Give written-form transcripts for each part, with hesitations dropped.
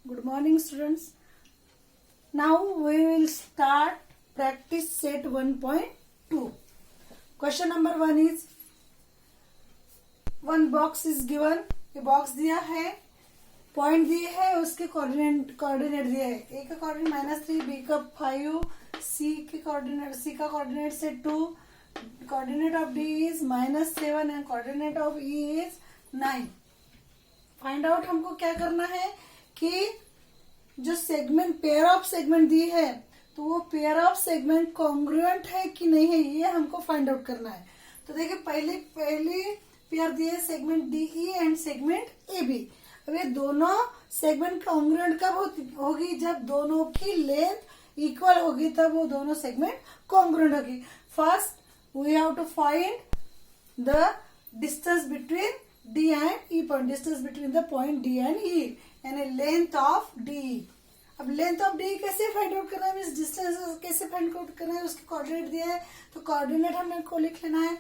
Good morning, students. Now we will start practice set 1.2. Question number 1 is one box is given. ये box दिया है, point दिए है, उसके कोऑर्डिनेट दिए है. ए का कोऑर्डिनेट -3, बी का 5, सी का कोऑर्डिनेट से 2, coordinate of D is -7 and coordinate of E is 9. Find out हमको क्या करना है कि जो सेगमेंट पेयर ऑफ सेगमेंट दी है तो वो पेयर ऑफ सेगमेंट कॉन्ग्रुएंट है कि नहीं है, ये हमको फाइंड आउट करना है. तो देखिए पहले पेयर दिए segment DE and segment AB. अब ये दोनों सेगमेंट कॉन्ग्रुएंट कब होगी? जब दोनों की लेंथ इक्वल होगी, तब वो दोनों सेगमेंट कॉन्ग्रुएंट होगी. First we have to find the distance between D and E point, distance between the point D and E and length of D. अब लेंथ ऑफ D कैसे फाइंड आउट करना है, means distance कैसे find out करना है, उसके coordinate दिया है तो कोऑर्डिनेट हमने को लिख लेना है.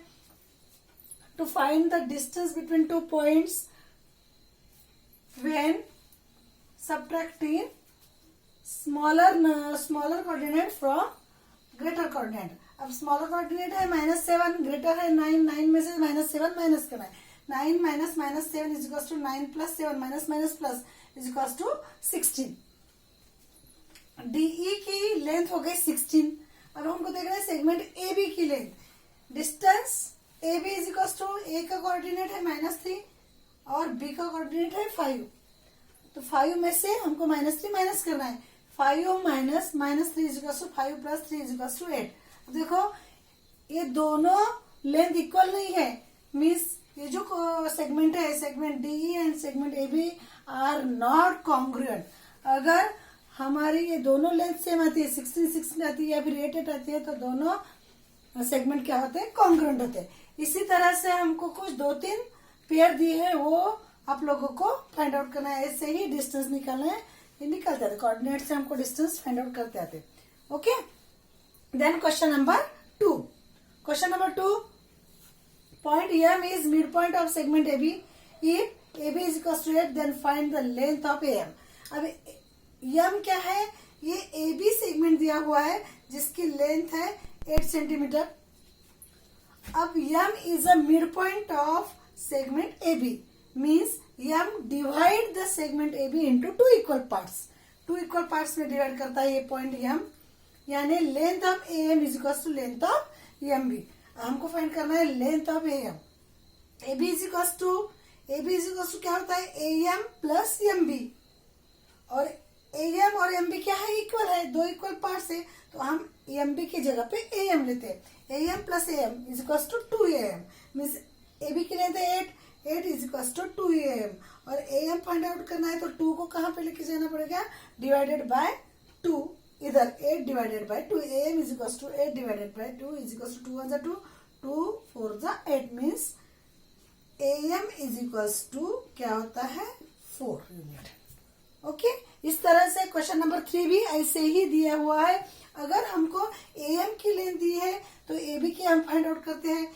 To find the distance between two points when subtracting smaller coordinate from greater coordinate. अब स्मॉलर कोऑर्डिनेट है -7, ग्रेटर है 9 में से -7 माइनस करना है. 9 minus -7 is equals to 9 plus 7 minus plus is equals to 16. DE की लेंथ हो गई 16. अब हमको देखना है सेगमेंट AB की length. Distance AB is equals to A का कोऑर्डिनेट है -3 और B का कोऑर्डिनेट है 5. तो 5 में से हमको -3 माइनस करना है. 5 minus -3 is equals to 5 plus 3 is equals to 8. अब देखो ये दोनों लेंथ इक्वल नहीं है, मीन्स ये जो सेगमेंट है segment DE and segment AB are not congruent. अगर हमारी ये दोनों लेंथ सेम आती है, 16 आती है या फिर 8 आती है, तो दोनों सेगमेंट क्या होते हैं? कॉन्ग्रुएंट होते हैं. इसी तरह से हमको कुछ 2-3 पेयर दिए हैं, वो आप लोगों को फाइंड आउट करना है. ऐसे ही डिस्टेंस निकालना है, ये निकलते आते कोऑर्डिनेट से हमको डिस्टेंस फाइंड आउट करते आते. Okay, then question number 2. Question number 2, point M is midpoint of segment AB. If AB is equals to 8, then find the length of AM. अब M क्या है? ये AB सेगमेंट दिया हुआ है जिसकी लेंथ है 8 सेंटीमीटर. अब M is a midpoint of segment AB. Means M divide the segment AB into 2 equal parts. 2 equal parts में डिवाइड करता है ये पॉइंट M. यानी length of AM is equals to length of MB. हमको find करना है length of AM. AB is equal to क्या होता है? AM plus MB. और AM और MB क्या है? इक्वल है, 2 इक्वल पार्ट्स है, तो हम MB की जगह पे AM लेते हैं. AM plus AM is equal to 2AM. Means AB की लेंथ है 8 इज इक्वल टू 2AM. और AM फाइंड आउट करना है तो 2 को कहाँ पे लेके जाना पड़ेगा? Divided by 2. इधर 8 divided by 2. AM is equal to 8 divided by 2 is equal to 2 1 2 2 4 8 means AM is equal to क्या होता है? 4 यूनिट. ओके, इस तरह से क्वेश्चन नंबर 3 भी ऐसे ही दिया हुआ है. अगर हमको AM की लेंथ दी है तो AB की हम फाइंड आउट करते हैं.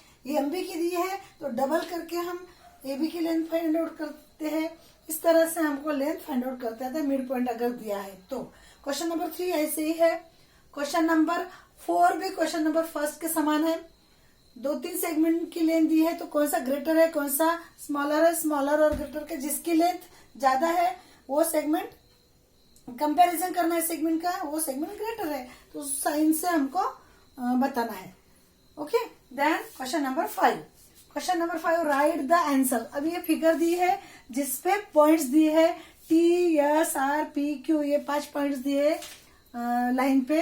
MB की दी है तो डबल करके हम AB की लेंथ फाइंड आउट करते हैं. इस तरह से हमको लेंथ फाइंड आउट करते हैं मिड पॉइंट अगर दिया है तो. क्वेश्चन नंबर 3 ऐसे ही है. क्वेश्चन नंबर 4 भी क्वेश्चन नंबर फर्स्ट के समान है. 2-3 सेगमेंट की लेंथ दी है तो कौन सा ग्रेटर है, कौन सा स्मॉलर है. स्मॉलर और ग्रेटर के जिसकी लेंथ ज्यादा है वो सेगमेंट कंपैरिजन करना है सेगमेंट का, वो सेगमेंट ग्रेटर है, तो साइन से हमको बताना है. Okay, then question number 5. Question number 5, right the answer. अब ये फिगर दी है जिसपे पॉइंट्स दिए है TSRPQ, ये 5 पॉइंट्स दिए लाइन पे,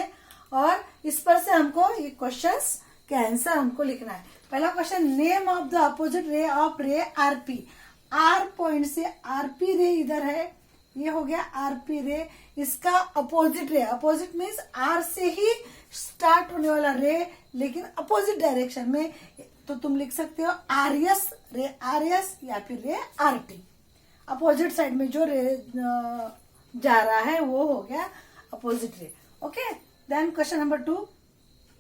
और इस पर से हमको ये क्वेश्चंस के आंसर हमको लिखना है. पहला question, name of the opposite ray of रे RP. R पॉइंट से RP रे इधर है, ये हो गया RP रे. इसका opposite ray, opposite means R से ही स्टार्ट होने वाला रे लेकिन अपोजिट डायरेक्शन में, तो तुम लिख सकते हो RS रे RS या फिर रे RT. अपोजिट साइड में जो रे जा रहा है वो हो गया opposite ray. Okay, then question number 2,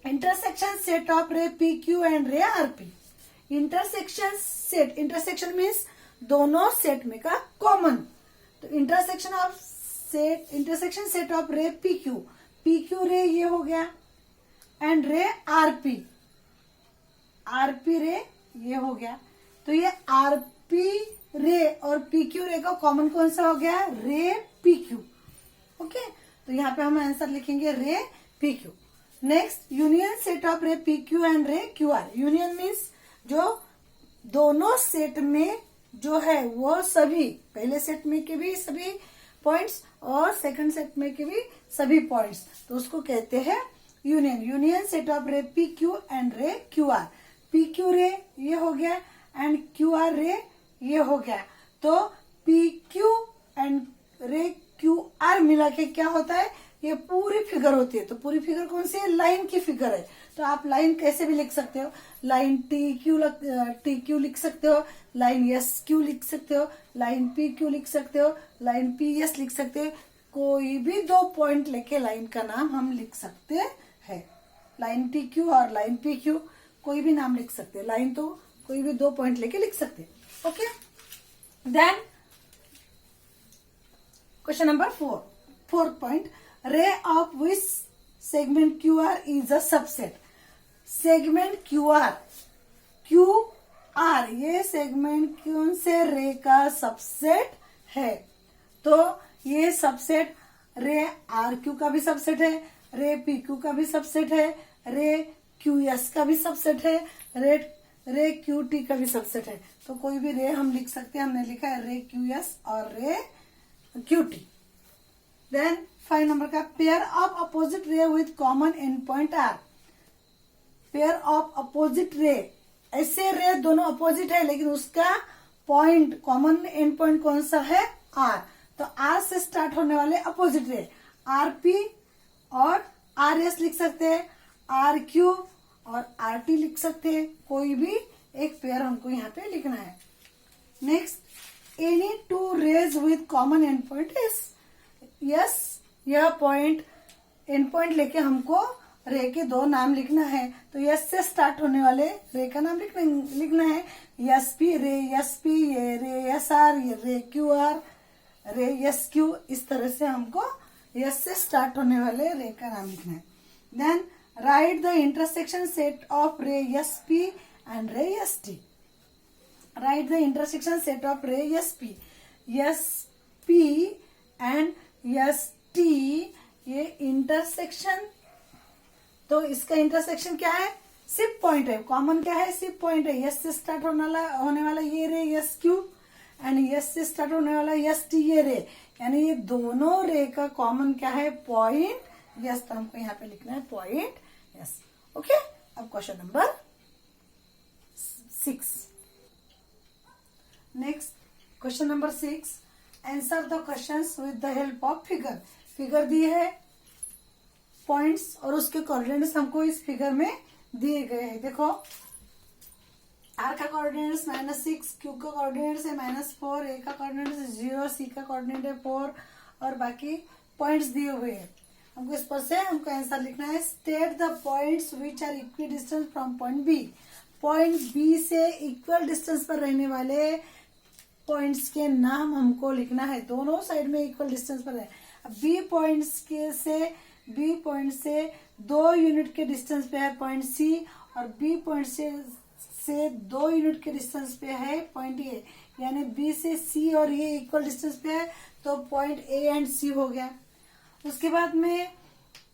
intersection set of ray PQ and ray RP. Intersection set, intersection means दोनों सेट में का कॉमन. तो intersection of set intersection set of ray P Q, P Q ray ये हो गया, and रे RP, RP रे ये हो गया। तो ये आरपी रे और पी क्यू रे का कॉमन कौन सा हो गया, रे पी क्यू। ओके, तो यहाँ पे हम आंसर लिखेंगे रे P Q. Next, union set of ray P Q and रे क्यू आर। यूनियन मीन्स जो दोनों सेट में जो है वो सभी, पहले सेट में के भी सभी पॉइंट्स और सेकंड सेट में के भी सभी पॉइंट्स, तो उसको कहते हैं union. Union set of ray P Q and रे Q R. P Q ray ये हो गया एंड क्यू आर रे ये हो गया। तो पी क्यू एंड रे क्यू आर मिला के क्या होता है, ये पूरी फिगर होती है। तो पूरी फिगर कौन सी है, लाइन की फिगर है। तो आप लाइन कैसे भी लिख सकते हो, लाइन टी क्यू लिख सकते हो, लाइन एस क्यू लिख सकते हो, लाइन पी क्यू लिख सकते हो, लाइन पी एस लिख सकते हो। कोई भी दो पॉइंट लेके लाइन का नाम हम लिख सकते हैं। लाइन टी क्यू और लाइन पी क्यू कोई भी नाम लिख सकते हैं। लाइन तो कोई भी दो पॉइंट लेके लिख सकते हैं। Okay, then question number 4, fourth point, ray of which segment Q R is a subset. Segment Q R ये सेगमेंट कौन से रे का सबसेट है। तो ये सबसेट रे आर क्यू का भी सबसेट है, रे पी क्यू का भी सबसेट है, रे क्यू एस का भी सबसेट है, रे क्यू टी का भी सबसेट है। तो कोई भी रे हम लिख सकते हैं। हमने लिखा है रे क्यू एस और ray Q T. Then 5 number का, pair of opposite ray with common end point R. Pair of opposite ray, ऐसे रे दोनों अपोजिट है लेकिन उसका पॉइंट कॉमन एंड पॉइंट कौन सा है, आर। तो आर से स्टार्ट होने वाले अपोजिट रे आर पी और आर एस लिख सकते हैं, आर क्यू और आर टी लिख सकते हैं। कोई भी एक पेयर हमको यहाँ पे लिखना है। Next, any two rays with common end point is. Yes, यह पॉइंट एंड पॉइंट लेके हमको रे के दो नाम लिखना है। तो यस से स्टार्ट होने वाले रे का नाम लिखना है, यस पी रे, यस पी, ये रे एस आर, ये रे क्यू आर, रे एस क्यू। इस तरह से हमको यस से स्टार्ट होने वाले रे का नाम लिखना है। Then write the intersection set of ray S P and ray S T. Write the intersection set of ray S P and S T. ये इंटरसेक्शन, तो इसका इंटरसेक्शन क्या है, सिप पॉइंट है। कॉमन क्या है, सिप पॉइंट है। Yes से स्टार्ट होने वाला ये रे एस क्यू एंड यस से स्टार्ट होने वाला यस टी ये रे, यानी ये दोनों रे का कॉमन क्या है, पॉइंट यस। तो हमको यहाँ पे लिखना है पॉइंट यस। ओके, अब question number 6। Next, question number 6, answer the questions with the help of figure. Figure दी है, पॉइंट्स और उसके कोऑर्डिनेट्स हमको इस फिगर में दिए गए हैं। देखो, आर का कोऑर्डिनेट्स -6, क्यू का कोऑर्डिनेट्स है -4, ए का कोऑर्डिनेट्स है 0, सी का कोऑर्डिनेट है 4 और बाकी पॉइंट्स दिए हुए हैं। हमको इस पर से हमको आंसर लिखना है। State the points which are equal distance from point B. Point B से इक्वल डिस्टेंस पर रहने वाले पॉइंट्स के नाम हमको लिखना है। दोनों साइड में इक्वल डिस्टेंस पर है। बी पॉइंट से 2 यूनिट के डिस्टेंस पे है पॉइंट सी, और बी पॉइंट से 2 यूनिट के डिस्टेंस पे है पॉइंट ए, यानी बी से सी और ये इक्वल डिस्टेंस पे है, तो पॉइंट ए एंड सी हो गया। उसके बाद में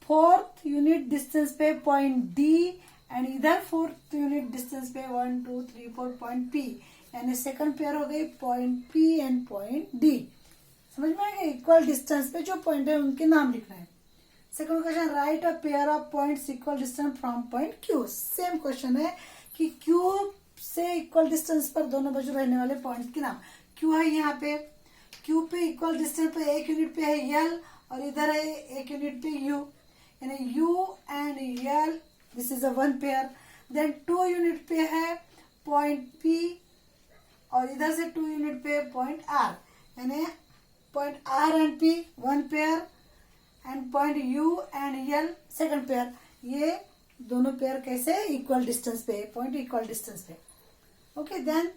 4th यूनिट डिस्टेंस पे पॉइंट डी एंड इधर 4th यूनिट डिस्टेंस पे 1 2 3 4 पॉइंट पी, यानी सेकंड पेयर हो गई point P and point D. समझ में आएगा, इक्वल डिस्टेंस पे जो पॉइंट है उनके नाम लिखना है। Second question, right a pair of points equal distance from point Q. Same question है कि क्यू से इक्वल डिस्टेंस पर दोनों बाजू रहने वाले पॉइंट के नाम। क्यू है यहाँ पे, क्यू पे इक्वल डिस्टेंस पे 1 यूनिट पे है यल और इधर है 1 यूनिट पे यू, यानी U and L, this is a 1 pair. Then 2 unit पे है पॉइंट पी और इधर से 2 यूनिट पे पॉइंट आर, यानी point R and P 1 pair and point U and L second pair. ये दोनों पेयर कैसे, इक्वल डिस्टेंस पे, पॉइंट इक्वल डिस्टेंस पे। Okay, then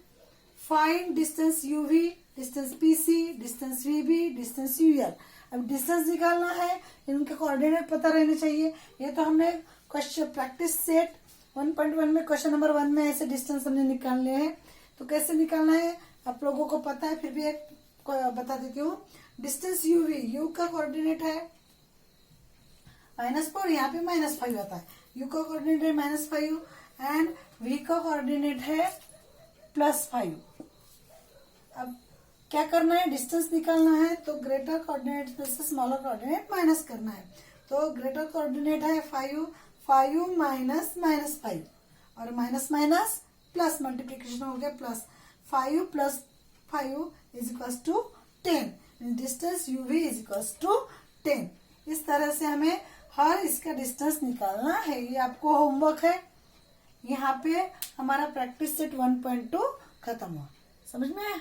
find distance UV, distance PC, distance VB, distance UL. अब distance निकालना है, इनके कोऑर्डिनेट पता रहने चाहिए। ये तो हमने क्वेश्चन प्रैक्टिस सेट 1.1 में क्वेश्चन नंबर 1 में ऐसे डिस्टेंस हमने निकालने हैं। तो कैसे निकालना है आप लोगों को पता है, फिर भी एक बता देती हूँ। डिस्टेंस यूवी, यू का कोऑर्डिनेट है -4, यहाँ पे -5 आता है। यू का कोऑर्डिनेट है -5 एंड वी का कोऑर्डिनेट है +5। अब क्या करना है, डिस्टेंस निकालना है, तो ग्रेटर कोऑर्डिनेट में से स्मॉलर कोऑर्डिनेट माइनस करना है। तो ग्रेटर कोऑर्डिनेट है 5 माइनस -5 और माइनस माइनस प्लस मल्टीप्लीकेशन हो गया प्लस 5 + 5 = 10। Distance UV = 10। इस तरह से हमें हर इसका डिस्टेंस निकालना है। ये आपको होमवर्क है। यहाँ पे हमारा प्रैक्टिस सेट 1.2 खत्म हुआ। समझ में आया?